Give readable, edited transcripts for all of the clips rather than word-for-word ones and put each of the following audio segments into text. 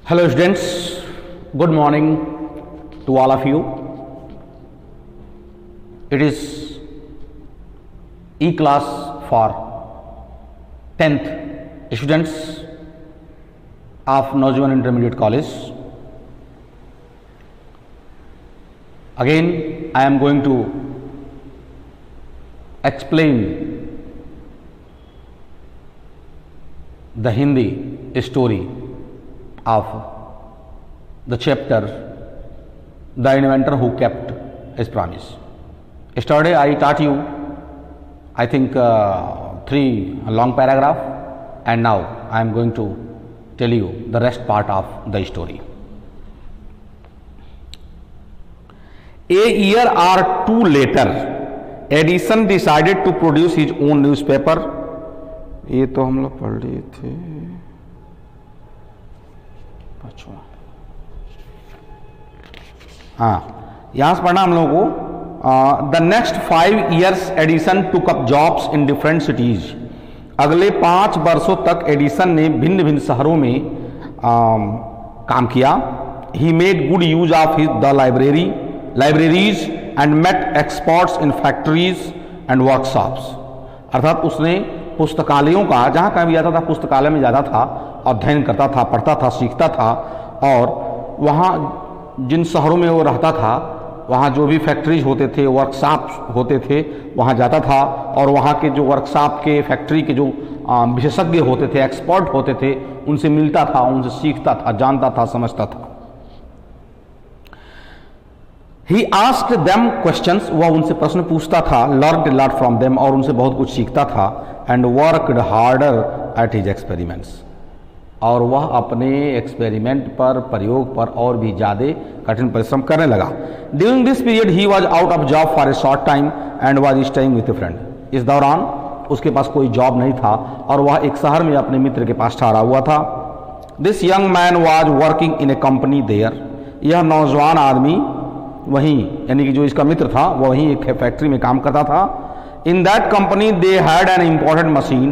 Hello students, good morning to all of you. It is E-class for 10th students of Naujawan Intermediate College. Again, I am going to explain the Hindi story of the chapter The Inventor Who Kept His Promise. Yesterday I taught you, I think, 3 long paragraph, and now I am going to tell you the rest part of the story. A year or two later, Edison decided to produce his own newspaper. ये तो हम लोग पढ़ लिए थे। हाँ, यहां से पढ़ना हम लोगों को। The next 5 years Edison took up jobs in different cities. अगले 5 वर्षों तक एडिसन ने भिन्न भिन्न शहरों में काम किया। He made good use of his the libraries and met experts in factories and workshops. अर्थात उसने पुस्तकालयों का, जहाँ कहीं भी जाता था पुस्तकालय में जाता था, अध्ययन करता था, पढ़ता था, सीखता था, और वहाँ जिन शहरों में वो रहता था वहाँ जो भी फैक्ट्रीज होते थे, वर्कशॉप होते थे, वहाँ जाता था और वहाँ के जो वर्कशॉप के, फैक्ट्री के जो विशेषज्ञ होते थे, एक्सपर्ट होते थे, उनसे मिलता था, उनसे सीखता था, जानता था, समझता था। He asked them questions, वह उनसे प्रश्न पूछता था, learned a lot from them, और उनसे बहुत कुछ सीखता था, and worked harder at his experiments, और वह अपने एक्सपेरिमेंट पर, प्रयोग पर और भी ज़्यादा कठिन परिश्रम करने लगा। During this period he was out of job for a short time and was staying with a friend. इस दौरान उसके पास कोई जॉब नहीं था और वह एक शहर में अपने मित्र के पास ठहरा हुआ था। This young man was working in a company there. यह नौजवान आदमी वहीं, यानी कि जो इसका मित्र था वह वहीं एक फैक्ट्री में काम करता था। In that company they had an important machine.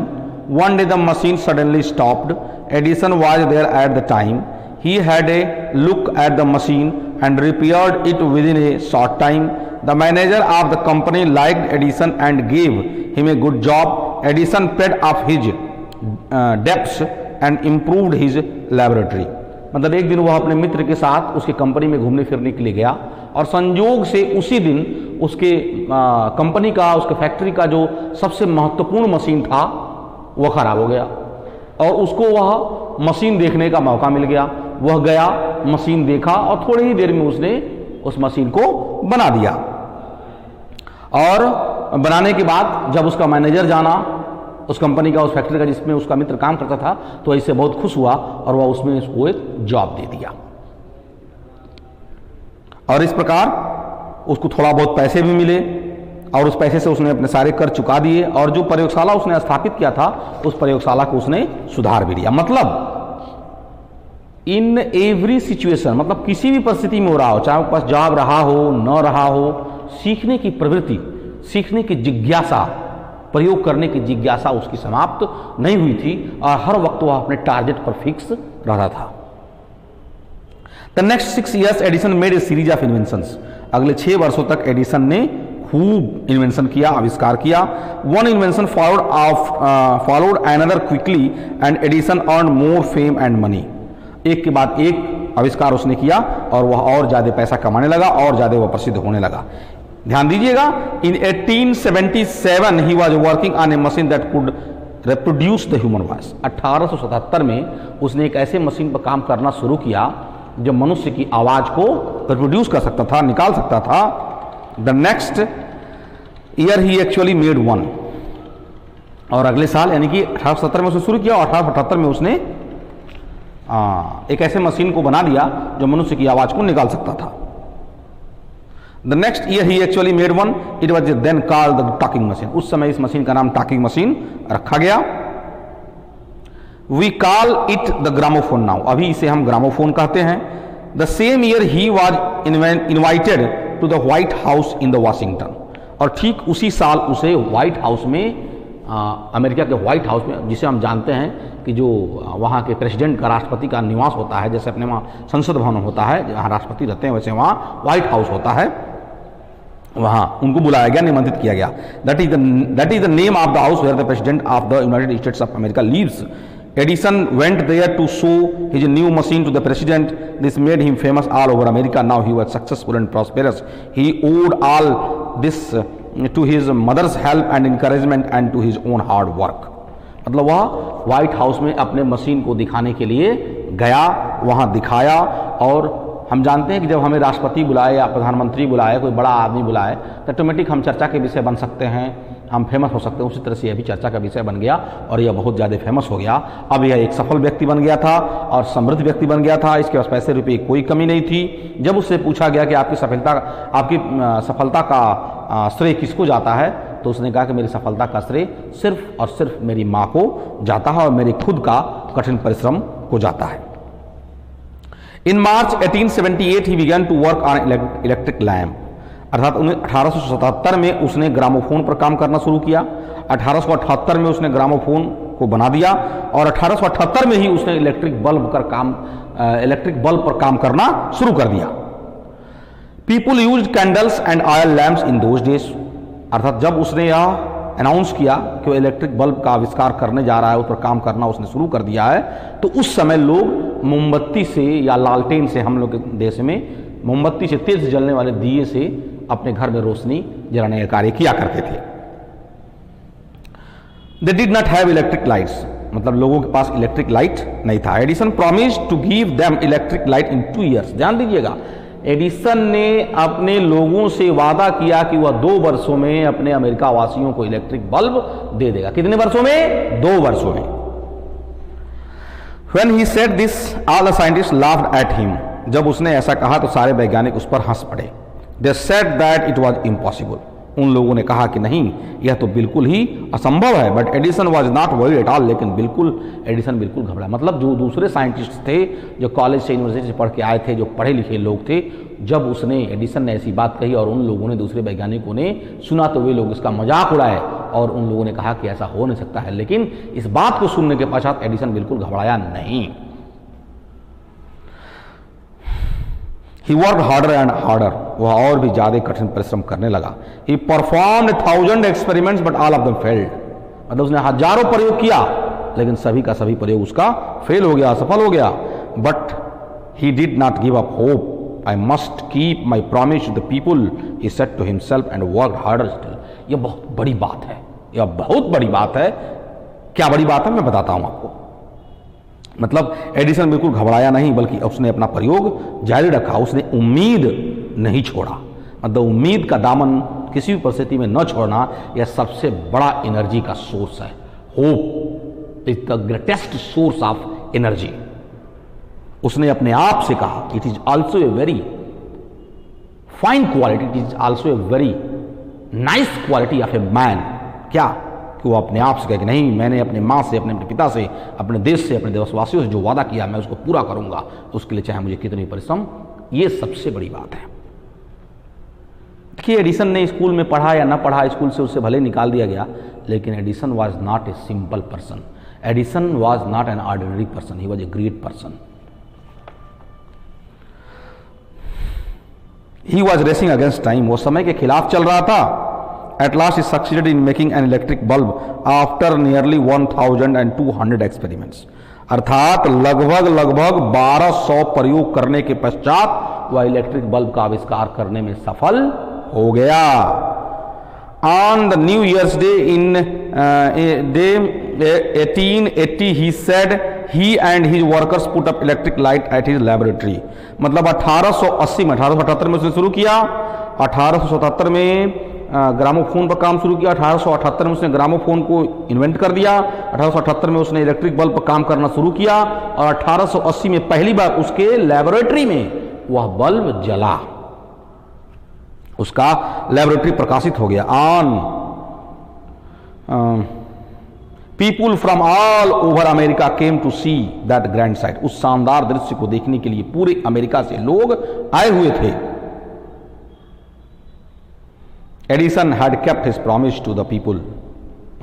One day the machine suddenly stopped. Edison was there at the time. He had a look at the machine and repaired it within a short time. The manager of the company liked Edison and gave him a good job. Edison paid off his debts and improved his laboratory. मतलब एक दिन वह अपने मित्र के साथ उसके company में घूमने फिरने के लिए गया और संयोग से उसी दिन उसके कंपनी का, उसके फैक्ट्री का जो सबसे महत्वपूर्ण मशीन था वह खराब हो गया और उसको वह मशीन देखने का मौका मिल गया। वह गया, मशीन देखा और थोड़ी ही देर में उसने उस मशीन को बना दिया। और बनाने के बाद जब उसका मैनेजर जाना उस कंपनी का, उस फैक्ट्री का जिसमें उसका मित्र काम करता था, तो इससे बहुत खुश हुआ और वह उसमें उसको एक जॉब दे दिया। और इस प्रकार उसको थोड़ा बहुत पैसे भी मिले और उस पैसे से उसने अपने सारे कर चुका दिए और जो प्रयोगशाला उसने स्थापित किया था उस प्रयोगशाला को उसने सुधार भी दिया। मतलब इन एवरी सिचुएशन, मतलब किसी भी परिस्थिति में हो रहा हो, चाहे वो पास जॉब रहा हो, न रहा हो, सीखने की प्रवृत्ति, सीखने की जिज्ञासा, प्रयोग करने की जिज्ञासा उसकी समाप्त नहीं हुई थी और हर वक्त वह अपने टारगेट पर फिक्स रहता था। The next 6 years Edison made a series of inventions. अगले 6 वर्षों तक एडिसन ने खूब इन्वेंशन किया, आविष्कार किया। One invention followed another quickly and Edison earn more fame and money. एक के बाद एक आविष्कार उसने किया और वह और ज्यादा पैसा कमाने लगा और ज्यादा वह प्रसिद्ध होने लगा। ध्यान दीजिएगा, इन 1877 he was working on A machine that could reproduce the human voice. 1877 में उसने एक ऐसे मशीन पर काम करना शुरू किया जो मनुष्य की आवाज को रिप्रोड्यूस कर सकता था, निकाल सकता था। The next year he actually made one, और अगले साल यानी कि 1870 में उसने शुरू किया और 1878 में उसने एक ऐसे मशीन को बना दिया जो मनुष्य की आवाज को निकाल सकता था। The next year he actually made one, it was then called the talking machine. उस समय इस मशीन का नाम टॉकिंग मशीन रखा गया। We call it the gramophone now, अभी इसे हम ग्रामोफोन कहते हैं। The same year he was invited to the White House in the Washington, और ठीक उसी साल उसे व्हाइट हाउस में अमेरिका के व्हाइट हाउस में, जिसे हम जानते हैं कि जो वहाँ के प्रेसिडेंट का, राष्ट्रपति का निवास होता है, जैसे अपने वहाँ संसद भवन होता है जहाँ राष्ट्रपति रहते हैं, वैसे वहाँ व्हाइट हाउस होता है, वहाँ उनको बुलाया गया, निमंत्रित किया गया। That is the name of the house where the president of the United States of America lives. Edison went there to show his new machine to the president. This made him famous all over America. Now he was successful and prosperous. He owed all this to his mother's help and encouragement and to his own hard work. मतलब वह white House में अपने machine को दिखाने के लिए गया, वहाँ दिखाया। और हम जानते हैं कि जब हमें राष्ट्रपति बुलाए या प्रधानमंत्री बुलाए, कोई बड़ा आदमी बुलाए, तो ऑटोमेटिक हम चर्चा के विषय बन सकते हैं, हम फेमस हो सकते हैं। उसी तरह से यह भी चर्चा का विषय बन गया और यह बहुत ज़्यादा फेमस हो गया। अब यह एक सफल व्यक्ति बन गया था और समृद्ध व्यक्ति बन गया था, इसके पास पैसे रुपये कोई कमी नहीं थी। जब उससे पूछा गया कि आपकी सफलता का श्रेय किसको जाता है, तो उसने कहा कि मेरी सफलता का श्रेय सिर्फ और सिर्फ मेरी माँ को जाता है और मेरे खुद का कठिन परिश्रम को जाता है। In March 1878 he began to work on electric lamp, अर्थात 1877 में उसने ग्रामोफोन पर काम करना शुरू किया। 1878 में उसने ग्रामोफोन को बना दिया और 1878 में ही उसने इलेक्ट्रिक बल्ब पर काम करना शुरू कर दिया। People use candles and oil lamps in those days, अर्थात जब उसने यह अनाउंस किया कि वो इलेक्ट्रिक बल्ब का आविष्कार करने जा रहा है, उस पर काम करना उसने शुरू कर दिया है, तो उस समय लोग मोमबत्ती से या लालटेन से, हम लोग के देश में मोमबत्ती से, तेज जलने वाले दिए से अपने घर में रोशनी जलाने का कार्य किया करते थे। They did not have electric lights, मतलब लोगों के पास इलेक्ट्रिक लाइट नहीं था। Edison promise to give them electric light in 2 years। ध्यान दीजिएगा, एडिसन ने अपने लोगों से वादा किया कि वह 2 वर्षों में अपने अमेरिका वासियों को इलेक्ट्रिक बल्ब दे देगा। कितने वर्षों में? 2 वर्षों में। When he said this, all the scientists laughed at him। जब उसने ऐसा कहा तो सारे वैज्ञानिक उस पर हंस पड़े। They said that it was impossible। उन लोगों ने कहा कि नहीं, यह तो बिल्कुल ही असंभव है। But Edison was not worried at all, लेकिन एडिसन बिल्कुल घबरा। मतलब जो दूसरे साइंटिस्ट थे, जो कॉलेज से, यूनिवर्सिटी से पढ़ के आए थे, जो पढ़े लिखे लोग थे, जब एडिसन ने ऐसी बात कही और उन लोगों ने, दूसरे वैज्ञानिकों ने सुना, तो वे लोग इसका मजाक उड़ाए और उन लोगों ने कहा कि ऐसा हो नहीं सकता है। लेकिन इस बात को सुनने के पश्चात एडिसन बिल्कुल घबराया नहीं। He worked harder and harder, वह और भी ज्यादा कठिन परिश्रम करने लगा। He performed 1000 experiments but all of them failed। मतलब उसने हजारों प्रयोग किया, लेकिन सभी का सभी प्रयोग उसका फेल हो गया, असफल हो गया। But he did not give up hope। I must keep my promise to the people, he said to himself and worked harder still। यह बहुत बड़ी बात है, यह बहुत बड़ी बात है। क्या बड़ी बात है, मैं बताता हूं आपको। मतलब एडिसन बिल्कुल घबराया नहीं, बल्कि उसने अपना प्रयोग जारी रखा, उसने उम्मीद नहीं छोड़ा। मतलब उम्मीद का दामन किसी भी परिस्थिति में न छोड़ना, यह सबसे बड़ा एनर्जी का सोर्स है। Hope is the greatest source of energy. उसने अपने आप से कहा, it is also a very fine quality, it is also a very nice quality of a man. क्या कि वो अपने आप से कहे कि नहीं, मैंने अपने माँ से, अपने पिता से, अपने देश से, अपने देशवासियों से जो वादा किया, मैं उसको पूरा करूंगा, उसके लिए चाहे मुझे कितनी परिश्रम। ये सबसे बड़ी बात है। देखिए, एडिसन ने स्कूल में पढ़ा या ना पढ़ा, स्कूल से उससे भले निकाल दिया गया, लेकिन Edison was not a simple person. Edison was not an ordinary person, he was a great person. He was racing against time, वो समय के खिलाफ चल रहा था। At last he succeeded in making an electric bulb after nearly 1200 experiments। अर्थात लगभग 1200 प्रयोग करने के पश्चात वह इलेक्ट्रिक बल्ब का आविष्कार करने में सफल हो गया। On the New Year's Day in day 1880 he said he and his workers put up electric light at his laboratory। मतलब 1880 में, 1878 में उसने शुरू किया, 1877 में ग्रामोफोन पर काम शुरू किया, 1878 में उसने ग्रामोफोन को इन्वेंट कर दिया, 1878 में उसने इलेक्ट्रिक बल्ब पर काम करना शुरू किया और 1880 में पहली बार उसके लैबोरेटरी में वह बल्ब जला, उसका लैबोरेटरी प्रकाशित हो गया। On people from all over America came to see that grand sight. उस शानदार दृश्य को देखने के लिए पूरे अमेरिका से लोग आए हुए थे। Edison had kept his promise to the people।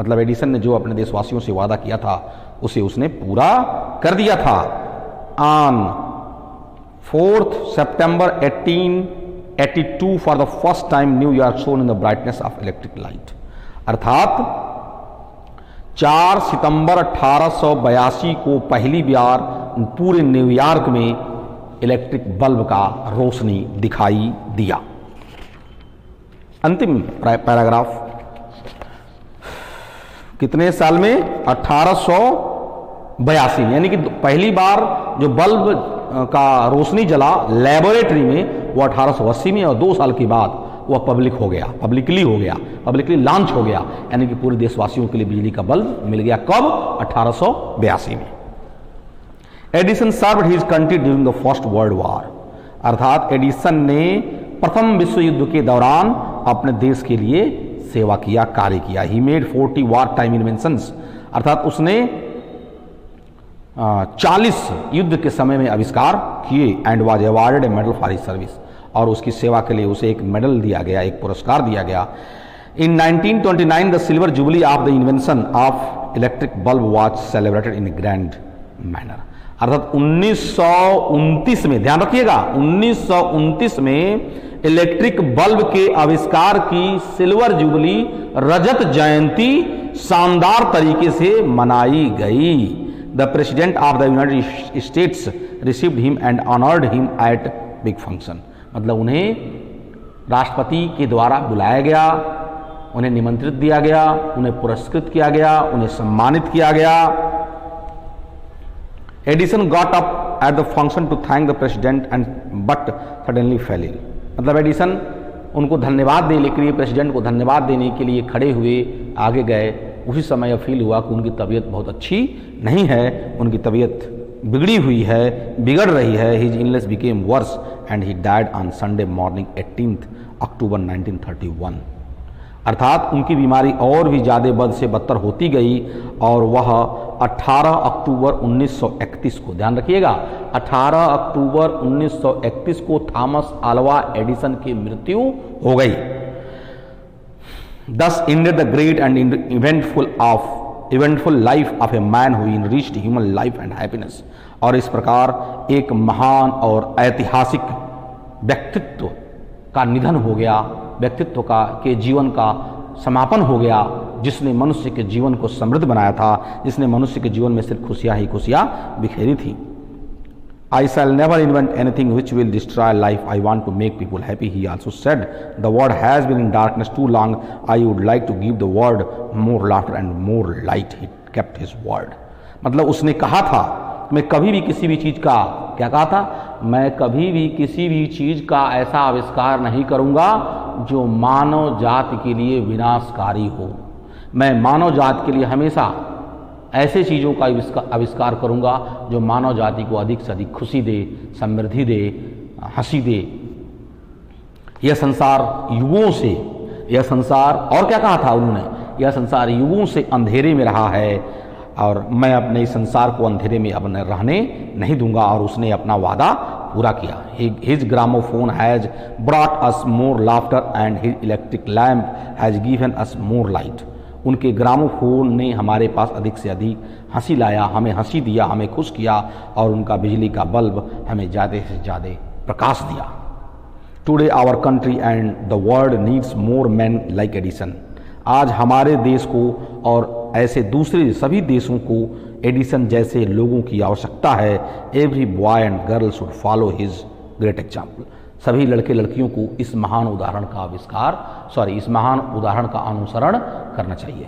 मतलब एडिसन ने जो अपने देशवासियों से वादा किया था उसे उसने पूरा कर दिया था। On 4th September 1882 for the first time New York shown in the brightness of electric light, अर्थात 4 सितंबर 1882 को पहली बार पूरे न्यूयॉर्क में इलेक्ट्रिक बल्ब का रोशनी दिखाई दिया। अंतिम पैराग्राफ, कितने साल में? 1882 में, यानी कि पहली बार जो बल्ब का रोशनी जला लेबोरेटरी में वो 1880 में, और 2 साल के बाद वह पब्लिकली लॉन्च हो गया, यानी कि पूरे देशवासियों के लिए बिजली का बल्ब मिल गया। कब? 1882 में। Edison served his country during the first world war, अर्थात एडिसन ने प्रथम विश्व युद्ध के दौरान अपने देश के लिए सेवा किया, कार्य किया। He made 40 war time inventions, अर्थात उसने 40 युद्ध के समय में आविष्कार किए। And was awarded A medal for his service, और उसकी सेवा के लिए उसे एक मेडल दिया गया, एक पुरस्कार दिया गया। इन 1929 the silver jubilee of the invention of electric bulb was celebrated in grand manner, अर्थात 1929 में, ध्यान रखिएगा, 1929 में इलेक्ट्रिक बल्ब के आविष्कार की सिल्वर जुबली, रजत जयंती शानदार तरीके से मनाई गई। The president of the United states received him and honoured him at big function, मतलब उन्हें राष्ट्रपति के द्वारा बुलाया गया, उन्हें निमंत्रित दिया गया, उन्हें पुरस्कृत किया गया, उन्हें सम्मानित किया गया। Edison got up at the function to thank the president and but suddenly fell ill, मतलब एडिसन उनको धन्यवाद देने के लिए, प्रेसिडेंट को धन्यवाद देने के लिए खड़े हुए आगे गए। उसी समय फील हुआ कि उनकी तबीयत बहुत अच्छी नहीं है, उनकी तबीयत बिगड़ी हुई है, बिगड़ रही है। His illness became worse and he died on Sunday morning 18 October 1931, अर्थात उनकी बीमारी और भी ज़्यादा बद से बदतर होती गई और वह 18 अक्टूबर 1931 को, ध्यान रखिएगा, 18 अक्टूबर 1931 को थॉमस अल्वा एडिसन की मृत्यु हो गई। Thus ended the great and eventful life of a man who enriched human life and happiness, और इस प्रकार एक महान और ऐतिहासिक व्यक्तित्व का निधन हो गया, व्यक्तित्व के जीवन का समापन हो गया, जिसने मनुष्य के जीवन को समृद्ध बनाया था, जिसने मनुष्य के जीवन में सिर्फ खुशियां ही खुशियां बिखेरी थी। I shall never invent anything which will destroy life. I want to make people happy. He also said, the world has been in darkness too long. I would like to give the world more laughter and more light. He kept his word. मतलब उसने कहा था, मैं कभी भी किसी भी चीज़ का, क्या कहा था? मैं कभी भी किसी भी चीज़ का ऐसा आविष्कार नहीं करूँगा जो मानव जाति के लिए विनाशकारी हो। मैं मानव जाति के लिए हमेशा ऐसे चीज़ों का आविष्कार करूँगा जो मानव जाति को अधिक से अधिक खुशी दे, समृद्धि दे, हंसी दे। यह संसार युगों से, यह संसार, और क्या कहा था उन्होंने? यह संसार युगों से अंधेरे में रहा है और मैं अपने इस संसार को अंधेरे में अब रहने नहीं दूंगा, और उसने अपना वादा पूरा किया। His gramophone has brought us more laughter and his electric lamp has given us more light. उनके ग्रामोफोन ने हमारे पास अधिक से अधिक हंसी लाया, हमें हंसी दिया, हमें खुश किया, और उनका बिजली का बल्ब हमें ज़्यादा से ज़्यादा प्रकाश दिया। Today our country and the world needs more man like Edison. आज हमारे देश को और ऐसे दूसरे सभी देशों को एडिसन जैसे लोगों की आवश्यकता है। Every boy and girl should follow his great example. सभी लड़के लड़कियों को इस महान उदाहरण का अनुसरण करना चाहिए।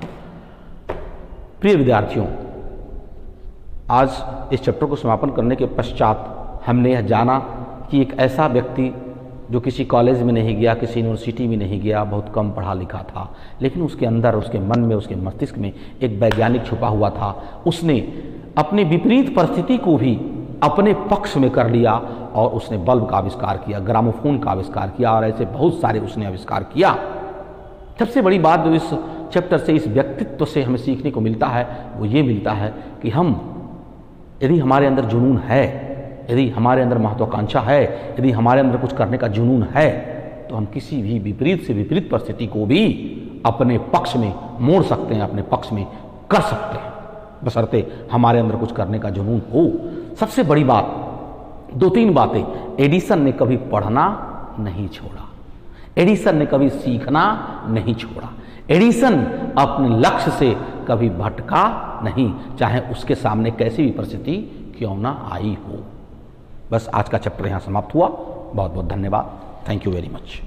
प्रिय विद्यार्थियों, आज इस चैप्टर को समापन करने के पश्चात हमने यह जाना कि एक ऐसा व्यक्ति जो किसी कॉलेज में नहीं गया, किसी यूनिवर्सिटी में नहीं गया, बहुत कम पढ़ा लिखा था, लेकिन उसके अंदर, उसके मन में, उसके मस्तिष्क में एक वैज्ञानिक छुपा हुआ था। उसने अपनी विपरीत परिस्थिति को भी अपने पक्ष में कर लिया और उसने बल्ब का आविष्कार किया, ग्रामोफोन का आविष्कार किया, और ऐसे बहुत सारे उसने आविष्कार किया। सबसे बड़ी बात जो इस चैप्टर से, इस व्यक्तित्व से हमें सीखने को मिलता है वो ये मिलता है कि हम, यदि हमारे अंदर जुनून है, यदि हमारे अंदर महत्वाकांक्षा है, यदि हमारे अंदर कुछ करने का जुनून है, तो हम किसी भी विपरीत से विपरीत परिस्थिति को भी अपने पक्ष में मोड़ सकते हैं, अपने पक्ष में कर सकते हैं, बशर्ते हमारे अंदर कुछ करने का जुनून हो। सबसे बड़ी बात, 2-3 बातें, एडिसन ने कभी पढ़ना नहीं छोड़ा, एडिसन ने कभी सीखना नहीं छोड़ा, एडिसन अपने लक्ष्य से कभी भटका नहीं, चाहे उसके सामने कैसी भी परिस्थिति क्यों ना आई हो। बस आज का चैप्टर यहाँ समाप्त हुआ। बहुत बहुत धन्यवाद। Thank you very much.